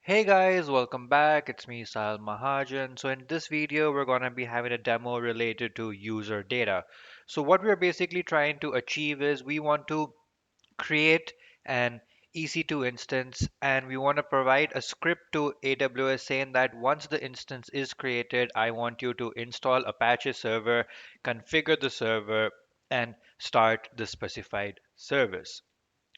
Hey guys, welcome back. It's me, Sal Mahajan. So in this video, we're going to be having a demo related to user data. So what we're basically trying to achieve is we want to create an EC2 instance and we want to provide a script to AWS saying that once the instance is created, I want you to install Apache server, configure the server, and start the specified service.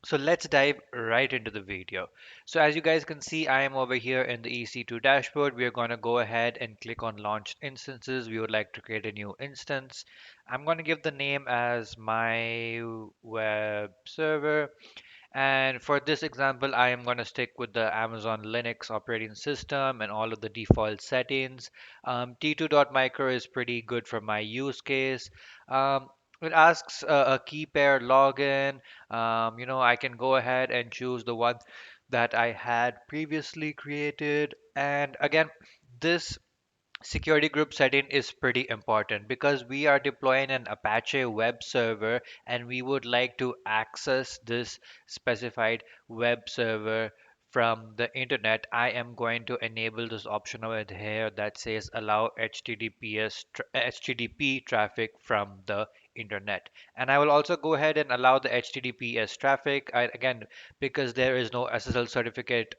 So let's dive right into the video. So as you guys can see, I am over here in the EC2 dashboard. We are going to go ahead and click on launched instances. We would like to create a new instance. I'm going to give the name as my web server. And for this example, I am going to stick with the Amazon Linux operating system and all of the default settings. T2.micro is pretty good for my use case. It asks a key pair login. I can go ahead and choose the one that I had previously created. And again, this security group setting is pretty important because we are deploying an Apache web server and we would like to access this specified web server from the internet. I am going to enable this option over here that says allow HTTP traffic from the internet. And I will also go ahead and allow the HTTPS traffic. Again, because there is no SSL certificate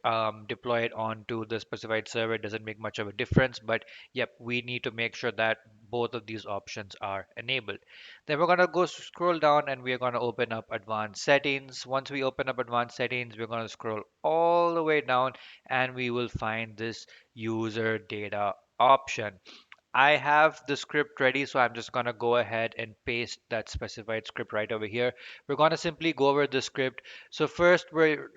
deployed onto the specified server, it doesn't make much of a difference. But yep, we need to make sure that both of these options are enabled. Then we're going to go scroll down and we're going to open up advanced settings. Once we open up advanced settings, we're going to scroll all the way down and we will find this user data option. I have the script ready, so I'm just going to go ahead and paste that specified script right over here. We're going to simply go over the script. So first, we're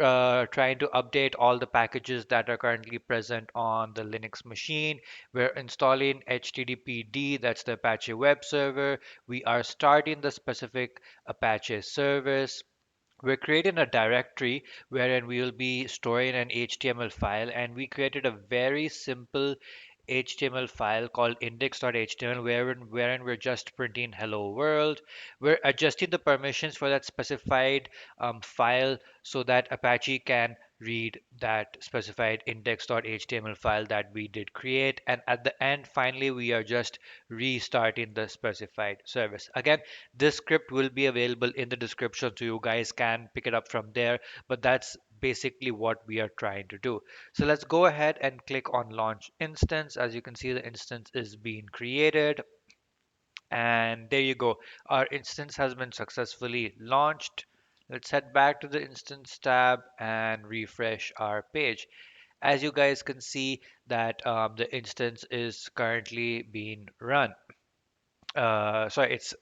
trying to update all the packages that are currently present on the Linux machine. We're installing HTTPD, that's the Apache web server. We are starting the specific Apache service. We're creating a directory wherein we will be storing an HTML file, and we created a very simple HTML file called index.html wherein we're just printing hello world. We're adjusting the permissions for that specified file so that Apache can read that specified index.html file that we did create. And at the end, finally, we are just restarting the specified service. Again, this script will be available in the description so you guys can pick it up from there. But that's basically what we are trying to do. So let's go ahead and click on launch instance. As you can see, the instance is being created. And there you go. Our instance has been successfully launched. Let's head back to the instance tab and refresh our page. As you guys can see that the instance is currently being run. Sorry, it's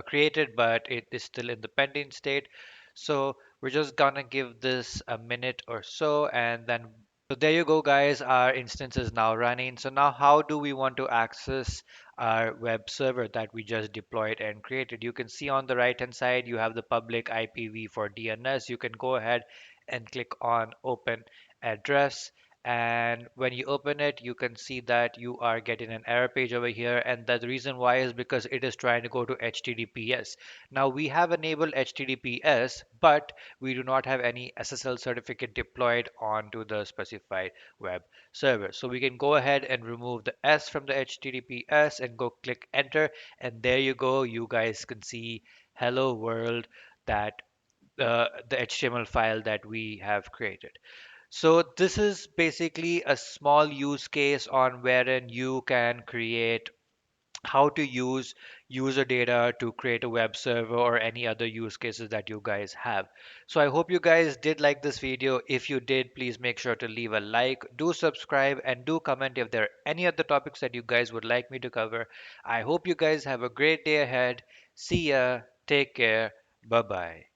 created, but it is still in the pending state. So we're just gonna give this a minute or so, and then so there you go, guys. Our instance is now running. So now how do we want to access our web server that we just deployed and created? You can see on the right hand side, you have the public IPv for DNS. You can go ahead and click on open address. And when you open it, you can see that you are getting an error page over here. And the reason why is because it is trying to go to HTTPS. Now we have enabled HTTPS, but we do not have any SSL certificate deployed onto the specified web server. So we can go ahead and remove the S from the HTTPS and go click enter. And there you go. You guys can see hello world, that the HTML file that we have created. So this is basically a small use case on wherein you can create how to use user data to create a web server or any other use cases that you guys have. So I hope you guys did like this video. If you did, please make sure to leave a like, do subscribe, and do comment if there are any other topics that you guys would like me to cover. I hope you guys have a great day ahead. See ya. Take care. Bye bye.